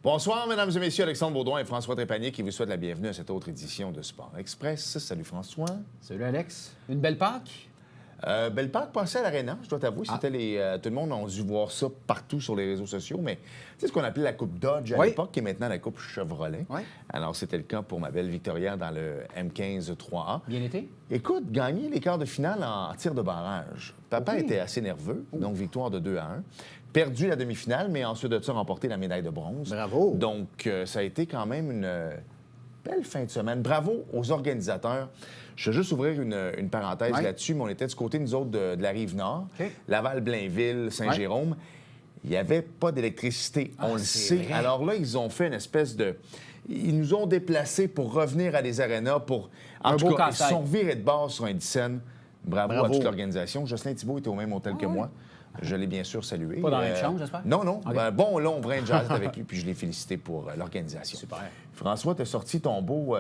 Bonsoir, mesdames et messieurs. Alexandre Baudouin et François Trépanier qui vous souhaitent la bienvenue à cette autre édition de Sport Express. Salut François. Salut Alex. Une belle Pâques? Belle Pâques passée à l'Arena, je dois t'avouer. C'était tout le monde a dû voir ça partout sur les réseaux sociaux, mais c'est ce qu'on appelait la Coupe Dodge à l'époque, qui est maintenant la Coupe Chevrolet. Oui. Alors, c'était le cas pour ma belle Victoria dans le M15 3A. Bien été? Écoute, gagner les quarts de finale en tir de barrage. Papa était assez nerveux, donc victoire de 2-1. Perdu la demi-finale, mais ensuite de ça, remporté la médaille de bronze. Bravo! Donc, ça a été quand même une belle fin de semaine. Bravo aux organisateurs. Je vais juste ouvrir une parenthèse là-dessus, mais on était du côté, nous autres, de la Rive-Nord, Laval, Blainville, Saint-Jérôme. Il n'y avait pas d'électricité, on le sait. Vrai. Alors là, ils ont fait une espèce de... Ils nous ont déplacés pour revenir à des arénas, pour... En tout cas, ils se sont virés de base sur un Dixon. Bravo à toute l'organisation. Jocelyn Thibault était au même hôtel que moi. Je l'ai bien sûr salué. Pas dans la même chambre, j'espère? Non, non. Okay. Bon long vrai jazz avec lui, puis je l'ai félicité pour l'organisation. Super. François, tu as sorti ton beau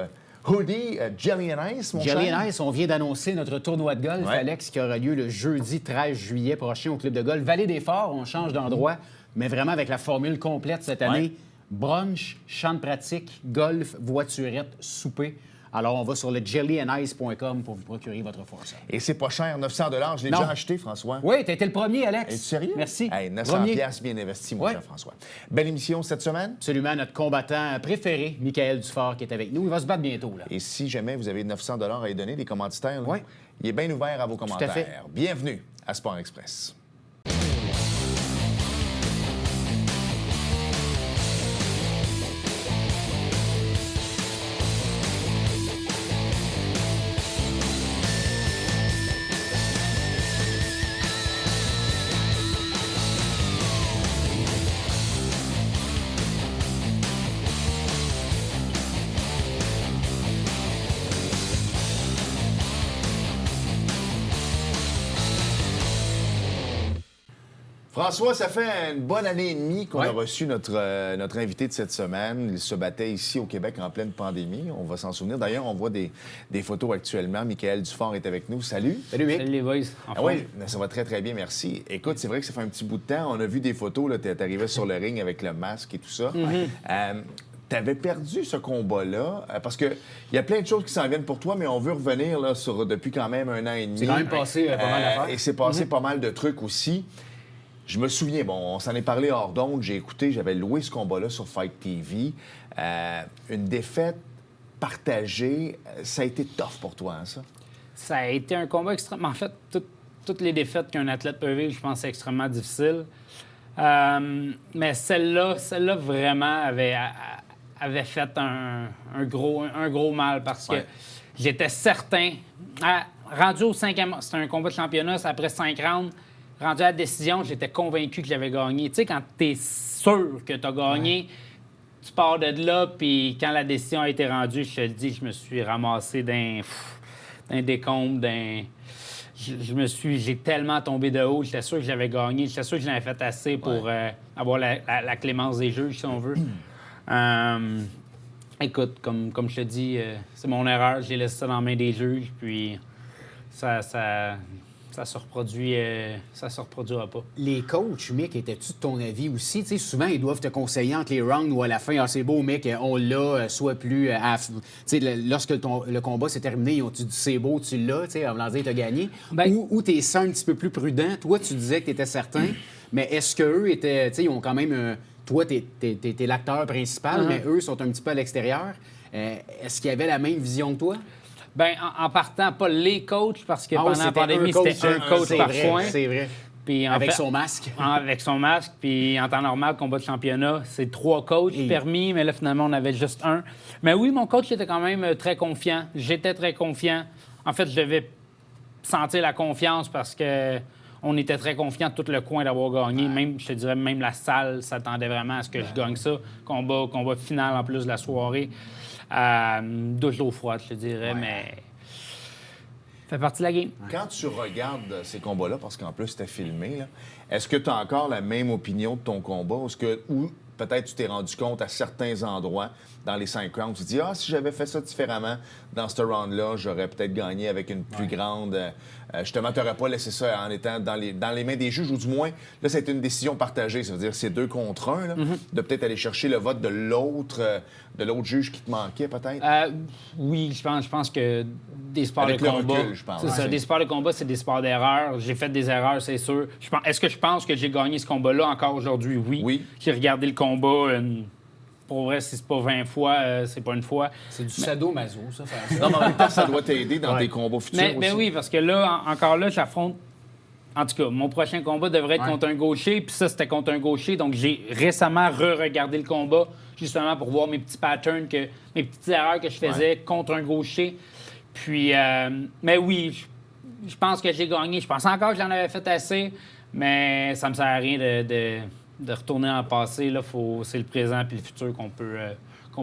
hoodie Jelly and Ice, mon cher. Jelly and Ice, on vient d'annoncer notre tournoi de golf, Alex, qui aura lieu le jeudi 13 juillet prochain au club de golf Vallée-des-Forts. On change d'endroit, mais vraiment avec la formule complète cette année. Brunch, champ de pratique, golf, voiturette, souper. Alors, on va sur le jellyandice.com pour vous procurer votre foursome. Et c'est pas cher, 900 $. Je l'ai déjà acheté, François. Oui, t'as été le premier, Alex. Es-tu sérieux? Merci. Hey, 900 piastres bien investis, mon cher François. Belle émission cette semaine. Absolument, notre combattant préféré, Michael Dufort, qui est avec nous. Il va se battre bientôt, là. Et si jamais vous avez 900 $ à lui donner, des commanditaires, là, Oui. il est bien ouvert à vos commentaires. à fait. Bienvenue à Sport Express. François, ça fait une bonne année et demie qu'on a reçu notre invité de cette semaine. Il se battait ici au Québec en pleine pandémie. On va s'en souvenir. D'ailleurs, on voit des photos actuellement. Michael Dufort est avec nous. Salut. Salut, Mick. Salut les boys. Oui, ça va très, très bien, merci. Écoute, c'est vrai que ça fait un petit bout de temps. On a vu des photos. Tu arrivais sur le ring avec le masque et tout ça. Tu avais perdu ce combat-là parce qu'il y a plein de choses qui s'en viennent pour toi, mais on veut revenir là, depuis quand même un an et demi. C'est quand même passé pas mal d'affaires. Et c'est passé pas mal de trucs aussi. Je me souviens, bon, on s'en est parlé hors d'onde, j'ai écouté, j'avais loué ce combat-là sur Fight TV. Une défaite partagée, ça a été tough pour toi, hein, ça? Ça a été un combat extrêmement... En fait, toutes les défaites qu'un athlète peut vivre, je pense que c'est extrêmement difficile. Mais celle-là vraiment avait fait un gros mal parce que j'étais certain... rendu au 5e... C'était un combat de championnat, c'est après 5 rounds. Rendu à la décision, j'étais convaincu que j'avais gagné. Tu sais, quand tu es sûr que tu as gagné, tu pars de là, puis quand la décision a été rendue, je te le dis, je me suis ramassé d'un décombre, j'ai tellement tombé de haut. J'étais sûr que j'avais gagné. J'étais sûr que j'en avais fait assez pour avoir la clémence des juges, si on veut. Écoute, comme je te dis, c'est mon erreur. J'ai laissé ça dans la main des juges, puis ça se reproduira pas. Les coachs, Mick, étais-tu de ton avis aussi? Tu sais, souvent, ils doivent te conseiller entre les rounds ou à la fin. Ah, c'est beau, Mick, on l'a, soit plus... Tu sais, lorsque le combat s'est terminé, ils ont-tu dit c'est beau, tu l'as, tu sais, en voulant dire t'as gagné. Ou t'es ça un petit peu plus prudent. Toi, tu disais que t'étais certain, mais est-ce qu'eux étaient... Tu sais, ils ont quand même... Toi, t'es l'acteur principal, mais eux sont un petit peu à l'extérieur. Est-ce qu'ils avaient la même vision que toi? Bien, en partant, pas les coachs, parce que pendant la pandémie, c'était un coach par point. C'est vrai. Puis avec son masque. Avec son masque. Puis en temps normal, combat de championnat, c'est 3 coachs permis, mais là, finalement, on avait juste un. Mais oui, mon coach était quand même très confiant. J'étais très confiant. En fait, je devais sentir la confiance parce que on était très confiants, tout le coin, d'avoir gagné. Même, je te dirais, même la salle s'attendait vraiment à ce que je gagne ça. Combat final en plus de la soirée. Douche d'eau froide, je te dirais, mais ça fait partie de la game. Quand tu regardes ces combats-là, parce qu'en plus, c'était filmé, est-ce que tu as encore la même opinion de ton combat? Ou peut-être tu t'es rendu compte à certains endroits dans les 5 rounds, tu te dis, si j'avais fait ça différemment dans ce round-là, j'aurais peut-être gagné avec une plus grande... justement, tu n'aurais pas laissé ça en étant dans les mains des juges, ou du moins, là, ça a été une décision partagée. Ça veut dire c'est 2 contre 1, là, de peut-être aller chercher le vote de l'autre juge qui te manquait, peut-être? Oui, je pense que des sports avec de combat... recul, je pense. C'est ça, des sports de combat, c'est des sports d'erreur. J'ai fait des erreurs, c'est sûr. Est-ce que je pense que j'ai gagné ce combat-là encore aujourd'hui? Oui. J'ai regardé le combat... Pour vrai, si c'est pas 20 fois, c'est pas une fois. C'est du sadomaso, ça. Non, mais en même temps, ça doit t'aider dans tes combats futurs aussi. Mais oui, parce que là, encore là, j'affronte... En tout cas, mon prochain combat devrait être contre un gaucher, puis ça, c'était contre un gaucher. Donc, j'ai récemment re-regardé le combat, justement pour voir mes petits patterns, mes petites erreurs que je faisais contre un gaucher. Puis, mais oui, je pense que j'ai gagné. Je pense encore que j'en avais fait assez, mais ça me sert à rien de retourner en passé. Là, c'est le présent puis le futur qu'on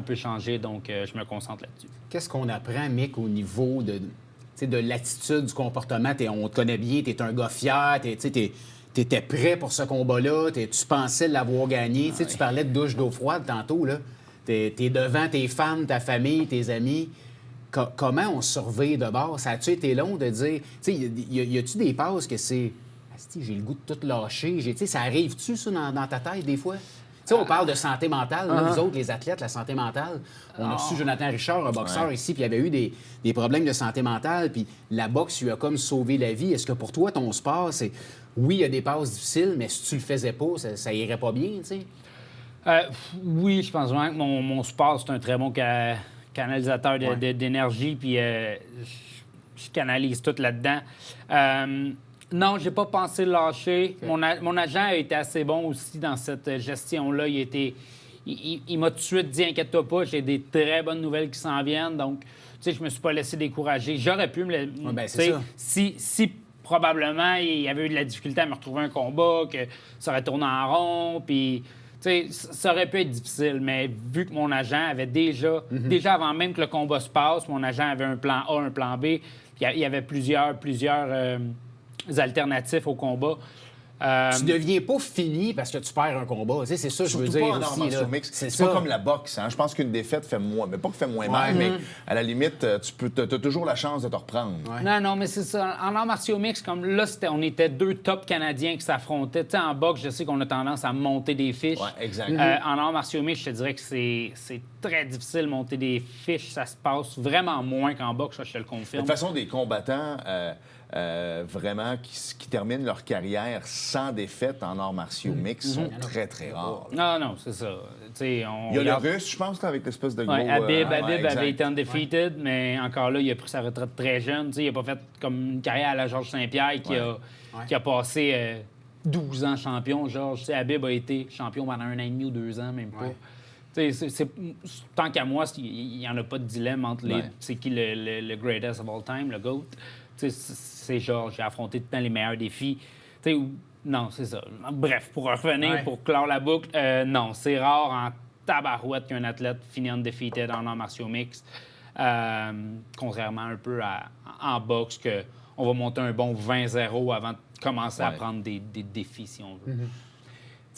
peut changer. Donc, je me concentre là-dessus. Qu'est-ce qu'on apprend, Mick, au niveau de l'attitude, du comportement? On te connaît bien, tu es un gars fier, tu étais prêt pour ce combat-là, tu pensais l'avoir gagné. Tu parlais de douche d'eau froide tantôt. Tu es devant tes fans, ta famille, tes amis. Comment on surveille de bord? Ça a-tu été long de dire... Y a-tu des passes que c'est... J'ai le goût de tout lâcher. Ça arrive-tu, ça, dans ta tête, des fois? On parle de santé mentale. Là, nous autres, les athlètes, la santé mentale. On a reçu Jonathan Richard, un boxeur ici, puis il avait eu des problèmes de santé mentale, puis la boxe lui a comme sauvé la vie. Est-ce que pour toi, ton sport, c'est... Oui, il y a des passes difficiles, mais si tu le faisais pas, ça irait pas bien, tu sais? Oui, je pense vraiment que mon sport, c'est un très bon canalisateur d'énergie, puis je canalise tout là-dedans. Non, j'ai pas pensé le lâcher. Okay. Mon agent a été assez bon aussi dans cette gestion-là. Il m'a tout de suite dit, inquiète-toi pas, j'ai des très bonnes nouvelles qui s'en viennent. Donc, tu sais, je me suis pas laissé décourager. J'aurais pu me... c'est ça. Si probablement il y avait eu de la difficulté à me retrouver un combat, que ça aurait tourné en rond, puis... Tu sais, ça aurait pu être difficile, mais vu que mon agent avait déjà avant même que le combat se passe, mon agent avait un plan A, un plan B, puis il y avait plusieurs alternatifs au combat. Tu deviens pas fini parce que tu perds un combat. C'est ça que je veux dire aussi. C'est pas comme la boxe. Hein? Je pense qu'une défaite fait moins... Mais pas que fait moins mal, mais à la limite, t'as toujours la chance de te reprendre. Ouais. Non, mais c'est ça. En arts martiaux mix, comme là, on était 2 top Canadiens qui s'affrontaient. Tu sais, en boxe, je sais qu'on a tendance à monter des fiches. Ouais, exact. En arts martiaux mix, je te dirais que c'est très difficile de monter des fiches. Ça se passe vraiment moins qu'en boxe, ça, je te le confirme. De toute façon, des combattants... vraiment qui terminent leur carrière sans défaite en arts martiaux mix sont très, très rares. Non, c'est ça. Il y a le Russe, je pense, avec l'espèce de gros... Habib avait été undefeated, mais encore là, il a pris sa retraite très jeune. Il n'a pas fait comme une carrière à la Georges Saint-Pierre qui a passé 12 ans champion. Georges, Habib a été champion pendant 1 an et demi ou 2 ans, même pas. Tant qu'à moi, il n'y en a pas de dilemme entre c'est qui le greatest of all time, le GOAT. C'est Georges, j'ai affronté tout le temps les meilleurs défis. Non, c'est ça. Bref, pour revenir, pour clore la boucle, non, c'est rare en tabarouette qu'un athlète finit undefeated en arts martiaux mix. Contrairement un peu en boxe, qu'on va monter un bon 20-0 avant de commencer à prendre des défis, si on veut.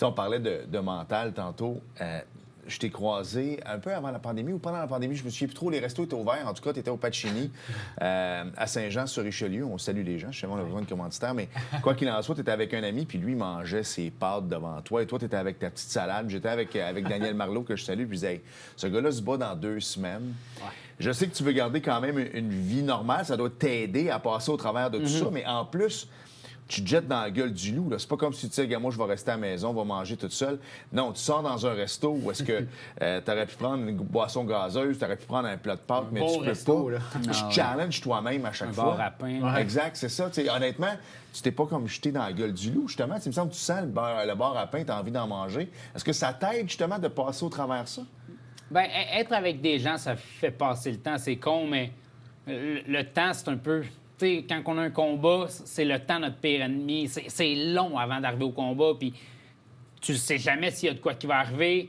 On parlait de mental tantôt. Je t'ai croisé un peu avant la pandémie ou pendant la pandémie, je me souviens plus trop. Les restos étaient ouverts. En tout cas, tu étais au Pacini, à Saint-Jean-sur-Richelieu. On salue les gens. Je sais pas, on a besoin de commanditaires. Mais quoi qu'il en soit, tu étais avec un ami, puis lui mangeait ses pâtes devant toi. Et toi, tu étais avec ta petite salade. J'étais avec Daniel Marleau, que je salue. Puis je disais, hey, ce gars-là se bat dans 2 semaines. Ouais. Je sais que tu veux garder quand même une vie normale. Ça doit t'aider à passer au travers de tout ça. Mais en plus... tu te jettes dans la gueule du loup. C'est pas comme si tu disais, moi, je vais rester à la maison, on va manger toute seule. Non, tu sors dans un resto où est-ce que tu aurais pu prendre une boisson gazeuse, tu aurais pu prendre un plat de pâtes, mais tu peux pas. Tu challenges toi-même à chaque fois. Un bar à pain. Ouais. Exact, c'est ça. T'sais, honnêtement, tu t'es pas comme jeté dans la gueule du loup, justement. Il me semble que tu sens le bar à pain, tu as envie d'en manger. Est-ce que ça t'aide, justement, de passer au travers de ça? Bien, être avec des gens, ça fait passer le temps. C'est con, mais le temps, c'est un peu... T'sais, quand on a un combat, c'est le temps notre pire ennemi. C'est long avant d'arriver au combat, puis tu ne sais jamais s'il y a de quoi qui va arriver.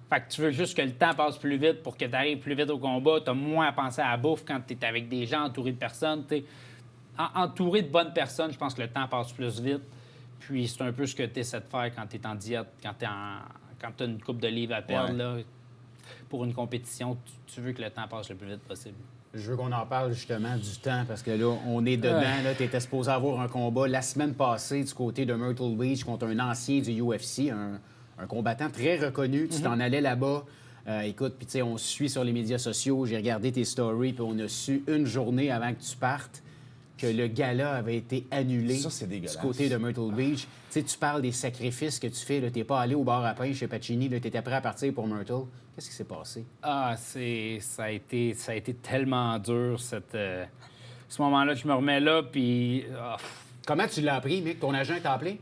Fait que tu veux juste que le temps passe plus vite pour que tu arrives plus vite au combat. Tu as moins à penser à la bouffe quand tu es avec des gens entourés de personnes. Entouré de bonnes personnes, je pense que le temps passe plus vite. Puis c'est un peu ce que tu essaies de faire quand tu es en diète, quand quand tu as une coupe de livres à perdre, là, pour une compétition, tu veux que le temps passe le plus vite possible. Je veux qu'on en parle justement du temps, parce que là, on est dedans. Tu étais supposé avoir un combat la semaine passée du côté de Myrtle Beach contre un ancien du UFC, un combattant très reconnu. Tu t'en allais là-bas. Écoute, puis tu sais, on suit sur les médias sociaux, j'ai regardé tes stories, puis on a su une journée avant que tu partes que le gala avait été annulé. Ça, c'est dégueulasse. Du côté de Myrtle Beach. Tu sais, tu parles des sacrifices que tu fais. Tu n'es pas allé au bar à pain chez Pacini. Tu étais prêt à partir pour Myrtle. Qu'est-ce qui s'est passé? Ah, ça a été tellement dur, ce moment-là. Je me remets là, puis... Comment tu l'as appris, Mick? Ton agent t'a appelé?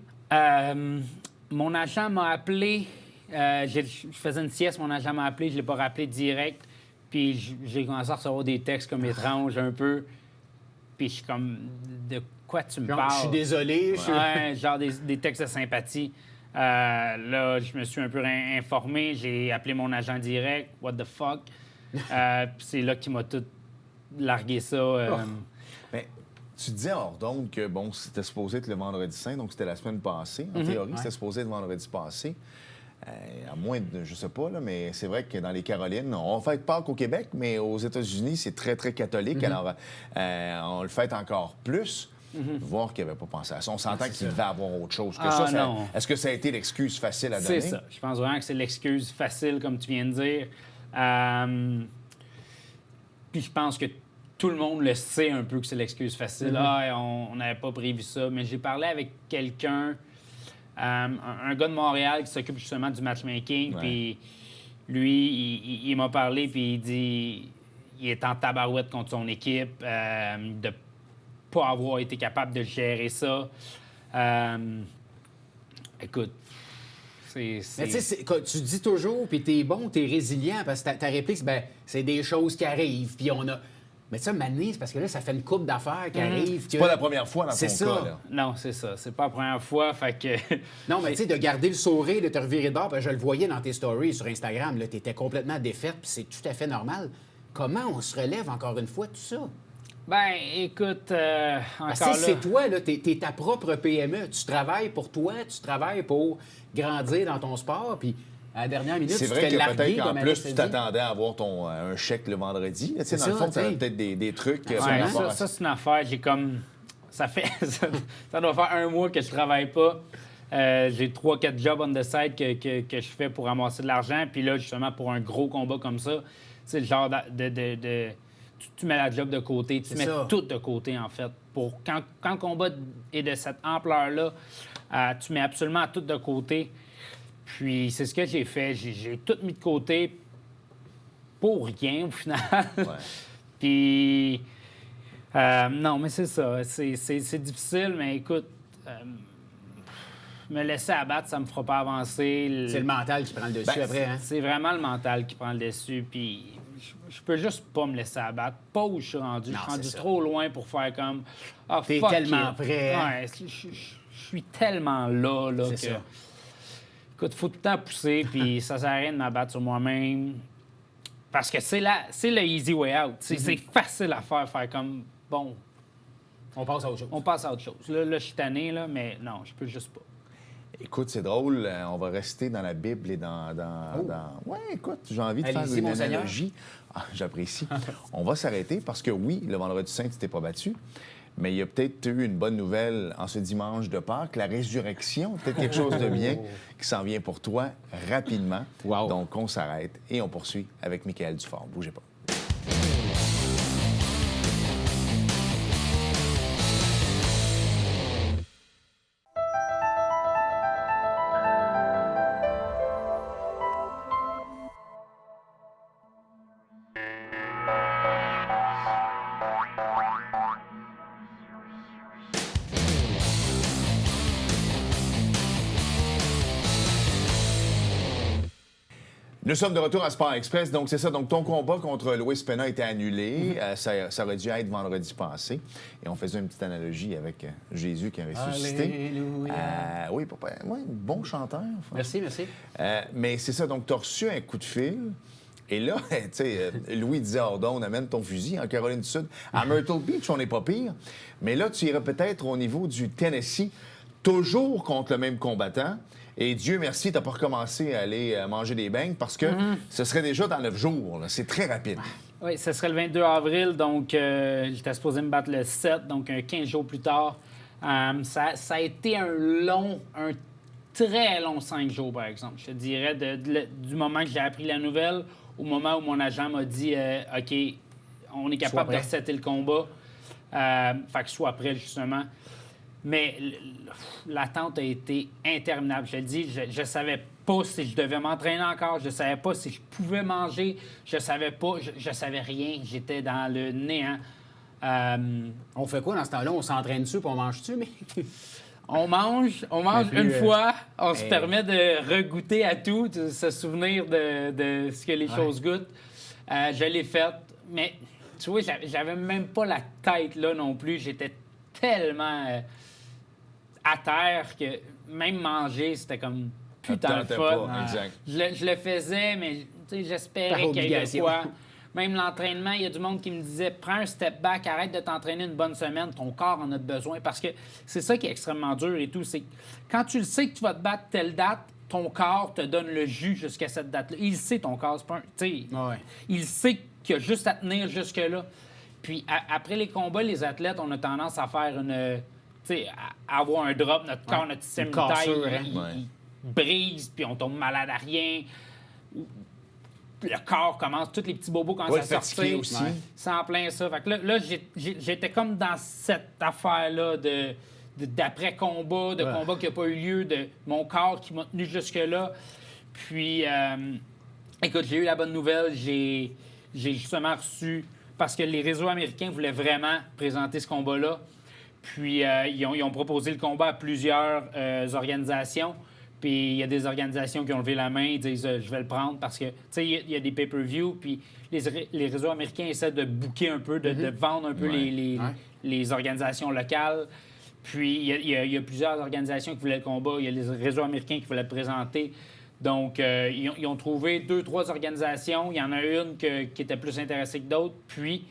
Mon agent m'a appelé. Je faisais une sieste, mon agent m'a appelé. Je ne l'ai pas rappelé direct. Puis j'ai commencé à recevoir des textes comme étranges un peu. Puis je suis comme, de quoi tu me parles? Je suis désolé. Ouais, genre des textes de sympathie. Là, je me suis un peu informé. J'ai appelé mon agent direct. What the fuck? Puis c'est là qu'il m'a tout largué ça. Mais tu disais hors d'onde que, bon, c'était supposé être le vendredi saint, donc c'était la semaine passée. En théorie, c'était supposé être vendredi passé. À moins de, je sais pas, là, mais c'est vrai que dans les Carolines, on fête Pâques au Québec, mais aux États-Unis, c'est très, très catholique. Alors, on le fête encore plus. Voir qu'il n'avait pas pensé à ça. On s'entend qu'il devait avoir autre chose que ça. Non. Est-ce que ça a été l'excuse facile à donner? C'est ça. Je pense vraiment que c'est l'excuse facile, comme tu viens de dire. Puis je pense que tout le monde le sait un peu que c'est l'excuse facile. On n'avait pas prévu ça. Mais j'ai parlé avec quelqu'un... un gars de Montréal qui s'occupe justement du matchmaking, puis lui, il m'a parlé, puis il dit il est en tabarouette contre son équipe, de pas avoir été capable de gérer ça. Écoute, c'est... Mais tu sais, tu dis toujours, puis t'es bon, t'es résilient, parce que ta réplique, c'est des choses qui arrivent, puis on a... Mais ça, Mané, c'est parce que là, ça fait une couple d'affaires qui arrivent. C'est pas la première fois dans ton cas, là. Non, c'est ça. C'est pas la première fois, fait que... Non, mais tu sais, de garder le sourire, de te revirer de bord, je le voyais dans tes stories sur Instagram, là, t'étais complètement défaite, puis c'est tout à fait normal. Comment on se relève, encore une fois, tout ça? Ben, écoute, Parce que c'est toi, là, t'es ta propre PME. Tu travailles pour toi, tu travailles pour grandir dans ton sport, puis... À la dernière minute, c'est vrai que peut-être qu'en plus, tu t'attendais à avoir un chèque le vendredi. Tu sais, dans le fond, tu avais peut-être des trucs. Ça, c'est une affaire. J'ai comme... Ça doit faire un mois que je travaille pas. J'ai 3-4 jobs on the side que je fais pour ramasser de l'argent. Puis là, justement, pour un gros combat comme ça, c'est le genre de tu mets la job de côté. Tu mets tout de côté, en fait. Quand le combat est de cette ampleur-là, tu mets absolument tout de côté. Puis c'est ce que j'ai fait. J'ai tout mis de côté pour rien, au final. Puis... non, mais c'est ça. C'est difficile, mais écoute... me laisser abattre, ça me fera pas avancer. C'est le mental qui prend le dessus après, hein? C'est vraiment le mental qui prend le dessus. Puis je peux juste pas me laisser abattre. Pas où je suis rendu. Je suis rendu trop loin pour faire comme... T'es tellement prêt. Ouais, je suis tellement là que... Ça. Écoute, il faut tout le temps pousser, puis ça sert à rien de m'abattre sur moi-même. Parce que c'est le easy way out. C'est facile à faire comme, bon... On passe à autre chose. On passe à autre chose. Là je suis tanné, là, mais non, je peux juste pas. Écoute, c'est drôle. On va rester dans la Bible et dans... Oui, écoute, j'ai envie de faire une analogie. J'apprécie. On va s'arrêter parce que oui, le vendredi saint, tu t'es pas battu. Mais il y a peut-être eu une bonne nouvelle en ce dimanche de Pâques, la résurrection, peut-être quelque chose de bien qui s'en vient pour toi rapidement. Wow. Donc, on s'arrête et on poursuit avec Michael Dufort. Bougez pas. Nous sommes de retour à Sport Express. Donc, c'est ça. Donc, ton combat contre Luis Pena a été annulé. Ça aurait dû être vendredi passé. Et on faisait une petite analogie avec Jésus qui a ressuscité. Alléluia. Oui, papa. Ouais, bon chanteur. Merci. Mais c'est ça. Donc, tu as reçu un coup de fil. Et là, tu sais, Louis disait, on amène ton fusil en Caroline du Sud. À Myrtle Beach, on n'est pas pire. Mais là, tu irais peut-être au niveau du Tennessee, toujours contre le même combattant. Et Dieu merci, tu n'as pas recommencé à aller manger des beignes parce que ce serait déjà dans 9 jours. Là. C'est très rapide. Oui, ce serait le 22 avril, donc j'étais supposé me battre le 7, donc 15 jours plus tard. Ça a été un très long 5 jours, par exemple. Je te dirais, du moment que j'ai appris la nouvelle au moment où mon agent m'a dit OK, on est capable de resetter le combat. Fait que je sois prêt, justement. Mais l'attente a été interminable. Je te dis, je savais pas si je devais m'entraîner encore. Je savais pas si je pouvais manger. Je savais pas. Je savais rien. J'étais dans le néant. On fait quoi dans ce temps-là? On s'entraîne-tu puis on mange-tu? Mais... On mange une fois. On se permet de regoûter à tout, de se souvenir de ce que les choses goûtent. Je l'ai fait. Mais tu vois, j'avais même pas la tête là non plus. J'étais tellement... à terre que même manger, c'était comme putain de fun. Je le faisais, mais j'espérais quelquefois. Même l'entraînement, il y a du monde qui me disait « Prends un step back, arrête de t'entraîner une bonne semaine, ton corps en a besoin. » Parce que c'est ça qui est extrêmement dur et tout. C'est quand tu le sais que tu vas te battre telle date, ton corps te donne le jus jusqu'à cette date-là. Il sait, ton corps, c'est pas un... Il sait qu'il y a juste à tenir jusque-là. Puis après les combats, les athlètes, on a tendance à faire une... à avoir un drop, notre corps, notre système immunitaire, il brise, puis on tombe malade à rien. Le corps commence, tous les petits bobos commencent à sortir. Aussi. C'est en plein ça. Fait que là j'étais comme dans cette affaire-là d'après-combat, de combat qui n'a pas eu lieu, de mon corps qui m'a tenu jusque-là. Puis, écoute, j'ai eu la bonne nouvelle. J'ai justement reçu... Parce que les réseaux américains voulaient vraiment présenter ce combat-là. Puis, ils ont proposé le combat à plusieurs organisations. Puis, il y a des organisations qui ont levé la main, ils disent je vais le prendre parce que, tu sais, il y a des pay-per-view. Puis, les réseaux américains essaient de booker un peu, de vendre un peu les organisations locales. Puis, il y a plusieurs organisations qui voulaient le combat. Il y a les réseaux américains qui voulaient le présenter. Donc, ils ont trouvé 2-3 organisations. Il y en a une qui était plus intéressée que d'autres. Puis,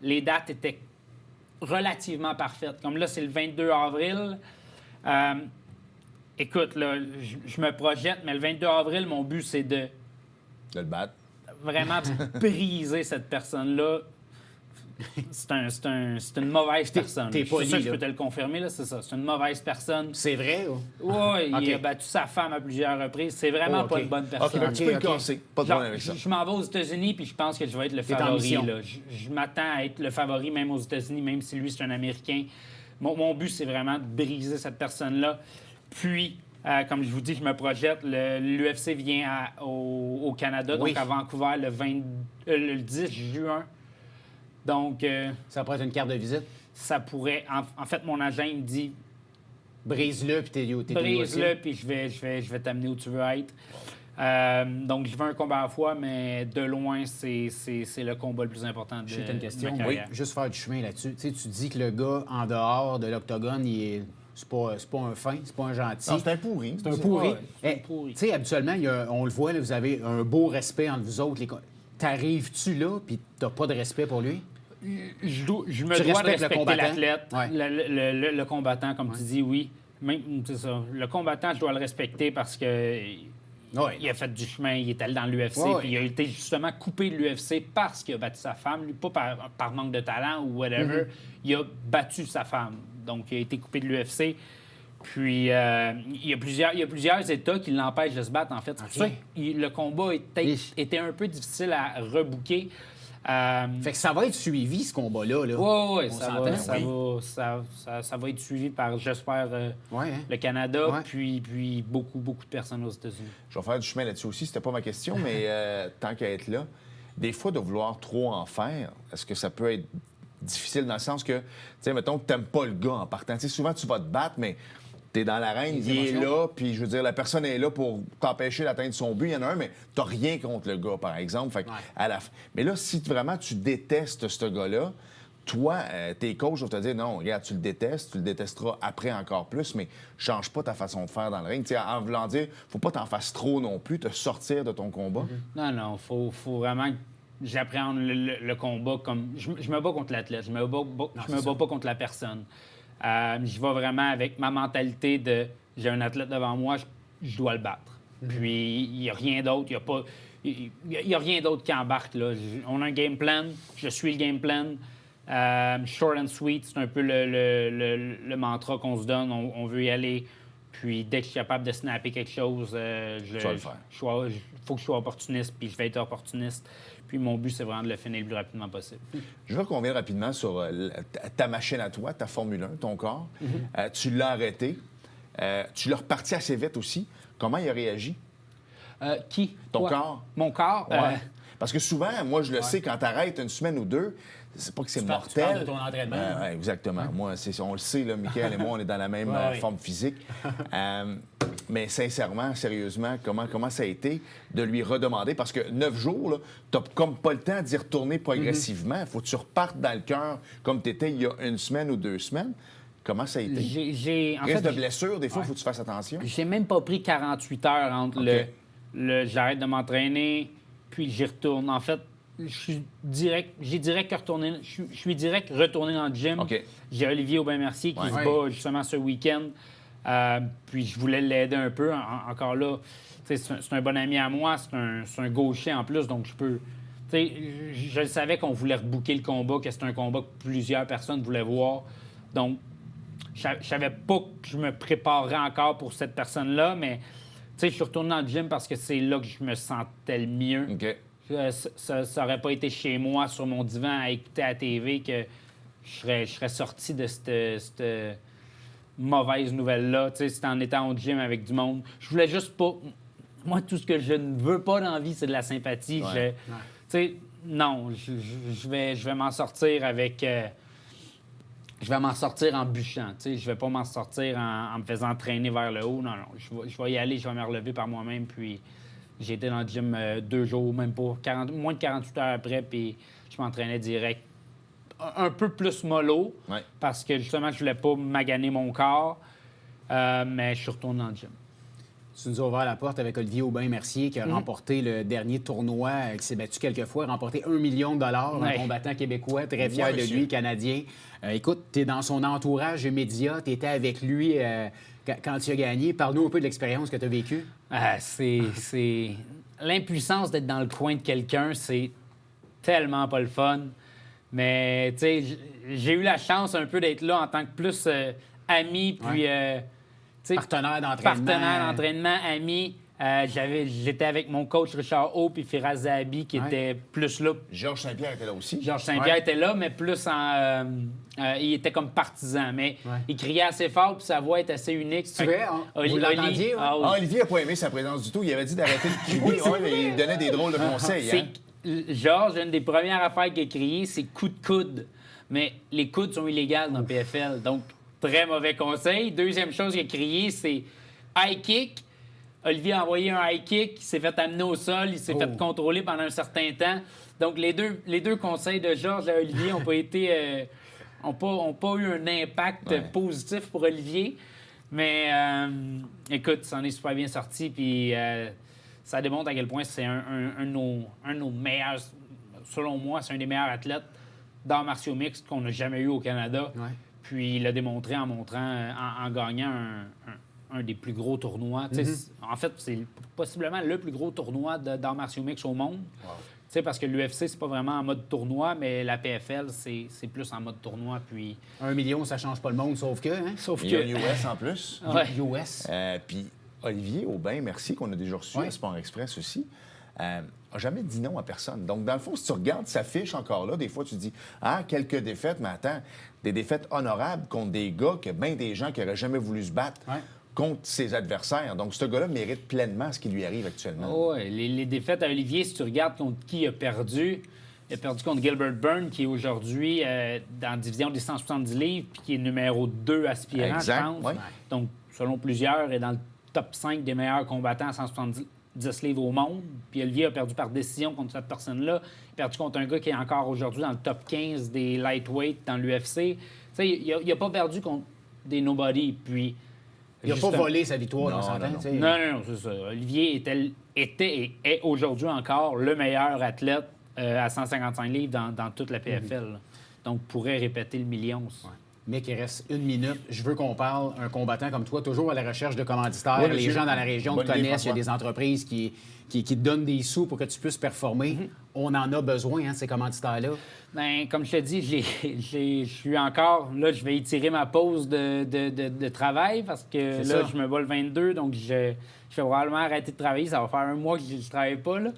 les dates étaient relativement parfaite. Comme là, c'est le 22 avril. Écoute, là, je me projette, mais le 22 avril, mon but, c'est de le battre. Vraiment briser cette personne-là. C'est une mauvaise personne. T'es poli, ça, je peux te le confirmer, là, c'est ça. C'est une mauvaise personne. C'est vrai, ou? Oui, il a battu sa femme à plusieurs reprises. C'est vraiment pas une bonne personne. OK, tu peux le casser. Pas de problème avec ça. Je m'en vais aux États-Unis, puis je pense que je vais être le favori. Là. Je m'attends à être le favori, même aux États-Unis, même si lui, c'est un Américain. Mon but, c'est vraiment de briser cette personne-là. Puis, comme je vous dis, je me projette. L'UFC vient au Canada, donc à Vancouver, le 10 juin. Donc... ça pourrait être une carte de visite? Ça pourrait... En fait, mon agent, il me dit... Brise-le, puis t'es Brise-le, puis je vais t'amener où tu veux être. Donc, je veux un combat à la fois, mais de loin, c'est le combat le plus important de J'ai une question. ma carrière. Oui, juste faire du chemin là-dessus. Tu sais, tu dis que le gars, en dehors de l'octogone, c'est pas un fin, c'est pas un gentil. Non, c'est un pourri. C'est un pourri. C'est un pourri. Tu sais, habituellement, on le voit, là, vous avez un beau respect entre vous autres. T'arrives-tu là, puis t'as pas de respect pour lui? Je me dois de respecter l'athlète, le combattant, comme tu dis, oui. Même, c'est ça. Le combattant, je dois le respecter parce que il a fait du chemin, il est allé dans l'UFC, puis il a été justement coupé de l'UFC parce qu'il a battu sa femme, lui, pas par manque de talent ou whatever. Il a battu sa femme, donc il a été coupé de l'UFC. Puis, il y a plusieurs États qui l'empêchent de se battre, en fait. C'est pour ça que le combat était un peu difficile à rebooker. Fait que ça va être suivi, ce combat-là. Oui, ça va être suivi par, j'espère, le Canada, puis beaucoup, beaucoup de personnes aux États-Unis. Je vais faire du chemin là-dessus aussi. C'était pas ma question, mais tant qu'à être là, des fois, de vouloir trop en faire, est-ce que ça peut être difficile dans le sens que, tu sais, mettons que t'aimes pas le gars en partant. Tu sais, souvent, tu vas te battre, mais t'es dans l'arène, il est là, puis je veux dire, la personne est là pour t'empêcher d'atteindre son but. Il y en a un, mais t'as rien contre le gars, par exemple. Fait à la... Mais là, si vraiment tu détestes ce gars-là, toi, tes coachs vont te dire, non, regarde, tu le détestes, tu le détesteras après encore plus, mais change pas ta façon de faire dans le ring. T'sais, en voulant dire, faut pas t'en fasses trop non plus, te sortir de ton combat. Non, faut vraiment que j'appréhende le combat comme... Je me bats contre l'athlète, je me bats pas contre la personne. J'y vais vraiment avec ma mentalité de j'ai un athlète devant moi, je dois le battre. Puis il n'y a rien d'autre, il y a rien d'autre qui embarque. Là. On a un game plan, je suis le game plan. Short and sweet, c'est un peu le mantra qu'on se donne. On veut y aller. Puis dès que je suis capable de snapper quelque chose, Tu vas le faire. il faut que je sois opportuniste, puis je vais être opportuniste. Puis mon but, c'est vraiment de le finir le plus rapidement possible. Je veux qu'on revienne rapidement sur ta machine à toi, ta Formule 1, ton corps. Tu l'as arrêté. Tu l'as reparti assez vite aussi. Comment il a réagi? Qui? Ton Toi? corps? Mon corps? Ouais. Parce que souvent, moi, je le sais, quand tu arrêtes une semaine ou deux, c'est pas que c'est Tu mortel. parles de ton entraînement. Ouais, exactement. Moi, on le sait, là, Mickaël et moi, on est dans la même forme physique. Mais sincèrement, sérieusement, comment ça a été de lui redemander? Parce que 9 jours, tu n'as comme pas le temps d'y retourner progressivement. Il faut que tu repartes dans le cœur comme tu étais il y a une semaine ou 2 semaines. Comment ça a été? Reste de blessure, des fois, il faut que tu fasses attention. J'ai même pas pris 48 heures entre j'arrête de m'entraîner, puis j'y retourne. En fait, je suis direct retourné dans le gym. OK. J'ai Olivier Aubin-Mercier qui se bat justement ce week-end. Puis je voulais l'aider un peu. Encore là, c'est un bon ami à moi, c'est un gaucher en plus, donc je peux... Je le savais qu'on voulait rebooker le combat, que c'était un combat que plusieurs personnes voulaient voir. Donc, je savais pas que je me préparerais encore pour cette personne-là, mais je suis retourné dans le gym parce que c'est là que je me sentais le mieux. OK. Ça n'aurait pas été chez moi, sur mon divan, à écouter à la TV, que je serais sorti de cette mauvaise nouvelle-là. C'était en étant au gym avec du monde. Je voulais juste pas... Moi, tout ce que je ne veux pas dans la vie, c'est de la sympathie. Non, je vais m'en sortir avec... je vais m'en sortir en bûchant. Je vais pas m'en sortir en me faisant traîner vers le haut. Non. Je vais y aller, je vais me relever par moi-même, puis... J'ai été dans le gym 2 jours, même pas, moins de 48 heures après, puis je m'entraînais direct. Un peu plus mollo, parce que justement, je voulais pas maganer mon corps, mais je suis retourné dans le gym. Tu nous as ouvert la porte avec Olivier Aubin-Mercier qui a remporté le dernier tournoi, qui s'est battu quelques fois, remporté 1 million de dollars, un combattant québécois, très fier de lui, Canadien. Écoute, tu es dans son entourage immédiat, tu étais avec lui quand tu as gagné. Parle-nous un peu de l'expérience que tu as vécue. C'est... L'impuissance d'être dans le coin de quelqu'un, c'est tellement pas le fun. Mais, tu sais, j'ai eu la chance un peu d'être là en tant que plus ami, puis... Partenaire d'entraînement, ami. J'étais avec mon coach Richard Hope et Firas Zahabi qui était plus là. Georges Saint-Pierre était là aussi. Georges Saint-Pierre était là, mais plus en... il était comme partisan, mais il criait assez fort puis sa voix est assez unique. Tu veux, vous l'entendiez? Olivier n'a pas aimé sa présence du tout. Il avait dit d'arrêter de crier. Mais il donnait des drôles de conseils. Georges, une des premières affaires qu'il a crié, c'est coup de coude. Mais les coudes sont illégales dans le PFL, donc très mauvais conseil. Deuxième chose qu'il a crié, c'est high kick. Olivier a envoyé un high kick, il s'est fait amener au sol, il s'est fait contrôler pendant un certain temps. Donc, les deux conseils de Georges à Olivier n'ont pas été... ont pas eu un impact positif pour Olivier. Mais, écoute, ça en est super bien sorti, puis ça démontre à quel point c'est un de nos meilleurs... Selon moi, c'est un des meilleurs athlètes d'arts martiaux mixtes qu'on n'a jamais eu au Canada. Puis il l'a démontré en gagnant un des plus gros tournois. En fait, c'est possiblement le plus gros tournoi d'arts martiaux mixtes au monde. Parce que l'UFC, c'est pas vraiment en mode tournoi, mais la PFL, c'est plus en mode tournoi. Puis 1 million, ça change pas le monde, sauf que... Il y a US en plus. US. Puis Olivier Aubin-Mercier, qu'on a déjà reçu à Sport Express aussi, n'a jamais dit non à personne. Donc, dans le fond, si tu regardes sa fiche encore là, des fois, tu te dis « quelques défaites, mais attends, des défaites honorables contre des gars que bien des gens qui n'auraient jamais voulu se battre contre ses adversaires. » Donc, ce gars-là mérite pleinement ce qui lui arrive actuellement. Oui, les défaites à Olivier, si tu regardes contre qui il a perdu contre Gilbert Burns, qui est aujourd'hui dans la division des 170 livres, puis qui est numéro 2 aspirant, je pense. Donc, selon plusieurs, est dans le top 5 des meilleurs combattants à 170 livres au monde. Puis Olivier a perdu par décision contre cette personne-là. Il a perdu contre un gars qui est encore aujourd'hui dans le top 15 des lightweight dans l'UFC. Il n'a pas perdu contre des nobody. Puis, il n'a pas volé sa victoire dans son temps. Non, c'est ça. Olivier était et est aujourd'hui encore le meilleur athlète à 155 livres dans toute la PFL. Donc, pourrait répéter le million. mais qu'il reste 1 minute. Je veux qu'on parle, un combattant comme toi, toujours à la recherche de commanditaires. Oui, les monsieur. gens dans la région te Bonne idée, connaissent. Il y a François. des entreprises qui te donnent des sous pour que tu puisses performer. On en a besoin, hein, de ces commanditaires-là. Ben, comme je te dis, je suis encore... Là, je vais étirer ma pause de travail parce que C'est là, ça. je me bats le 22, donc je vais probablement arrêter de travailler. Ça va faire 1 mois que je ne travaille pas, là.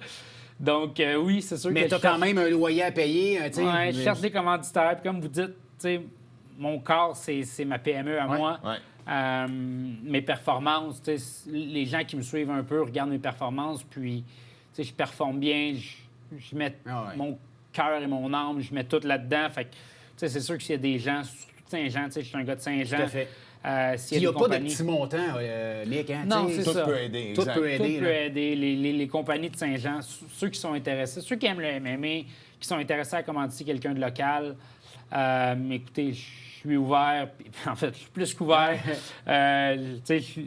Donc, oui, c'est sûr Mais que tu as je cherche- quand même un loyer à payer. Tu sais, Ouais, je cherche des commanditaires. Puis comme vous dites, tu sais, mon corps, c'est ma PME à moi. ouais. Mes performances, tu sais, les gens qui me suivent un peu regardent mes performances, puis tu sais, je performe bien, je mets Ah ouais. mon cœur et mon âme, je mets tout là-dedans. Fait que, tu sais, c'est sûr qu'il y a des gens, surtout de Saint-Jean, tu sais, je suis un gars de Saint-Jean. Tout à fait. S'il Il n'y a des pas de compagnies- petits montants, Mick. Hein, Non, tu sais. c'est Tout ça. peut aider, Tout exact. peut Tout aider. peut là. aider. Les compagnies de Saint-Jean, ceux qui sont intéressés, ceux qui aiment le MMA, qui sont intéressés à commanditer quelqu'un de local, écoutez, je suis ouvert. Puis, en fait, je suis plus qu'ouvert. Tu sais, je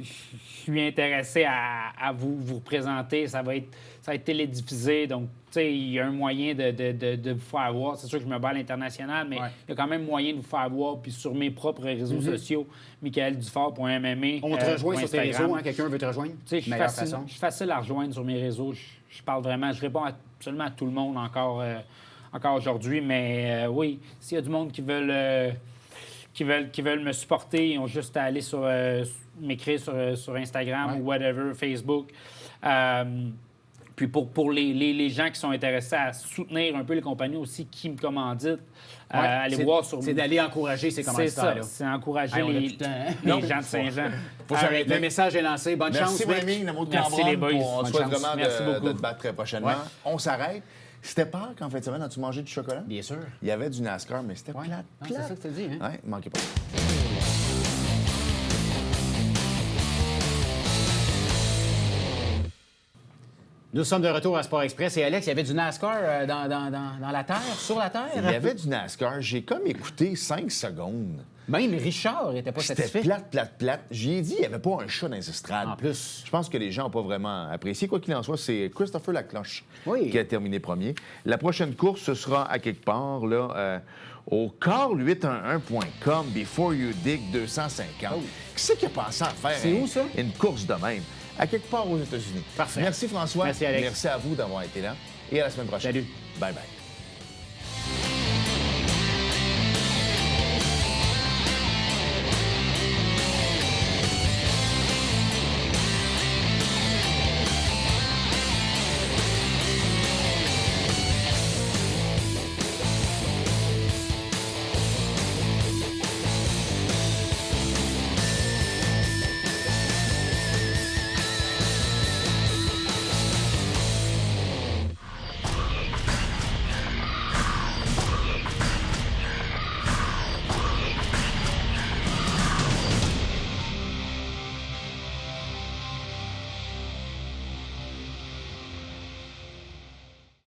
suis intéressé à vous représenter. Ça va être télédiffusé. Donc, tu sais, il y a un moyen de vous faire voir. C'est sûr que je me bats à l'international, mais Ouais. il y a quand même moyen de vous faire voir. Puis sur mes propres réseaux sociaux, michaeldufort.mma. On te rejoint sur tes Instagram. réseaux, hein, quelqu'un veut te rejoindre? Tu sais, Meilleure façon. je suis facile à rejoindre sur mes réseaux. Je parle vraiment, je réponds absolument à tout le monde encore aujourd'hui. Mais oui, s'il y a du monde qui veulent me supporter, ils ont juste à aller m'écrire sur Instagram Ouais. ou whatever, Facebook. Puis pour les gens qui sont intéressés à soutenir un peu les compagnies aussi qui me commanditent, Ouais, allez c'est- voir sur... C'est d'aller encourager ces C'est ça, commanditaires-là. c'est encourager Hey, on a les tout le temps, hein? les Non, gens de Saint-Jean. Faut s'arrêter. Le message est lancé. Bonne Merci, chance, mon Mick. ami, Namo de Merci, Cambronne, les boys. On Bonne te souhaite chance. vraiment Merci beaucoup. de te battre très prochainement. Ouais. On s'arrête. C'était Pâques en fin de semaine. As-tu mangé du chocolat? Bien sûr. Il y avait du NASCAR, mais c'était Ouais. plate. Non, c'est ça que tu dis, hein? Ouais, manquez pas. Nous sommes de retour à Sport Express. Et Alex, il y avait du NASCAR dans la terre, sur la terre. Il y avait du NASCAR. J'ai comme écouté 5 secondes. Même Richard n'était pas C'était satisfait. plate. J'y ai dit, il n'y avait pas un chat dans les estrades. En plus. Je pense que les gens n'ont pas vraiment apprécié. Quoi qu'il en soit, c'est Christopher Lacloche Oui. qui a terminé premier. La prochaine course, ce sera à quelque part, là, au car811.com, Before You Dig 250. Oh. Qui c'est qui a pensé à faire C'est où, ça? une course de même? À quelque part aux États-Unis. Parfait. Merci, François. Merci, Alex. Merci à vous d'avoir été là. Et à la semaine prochaine. Salut. Bye-bye.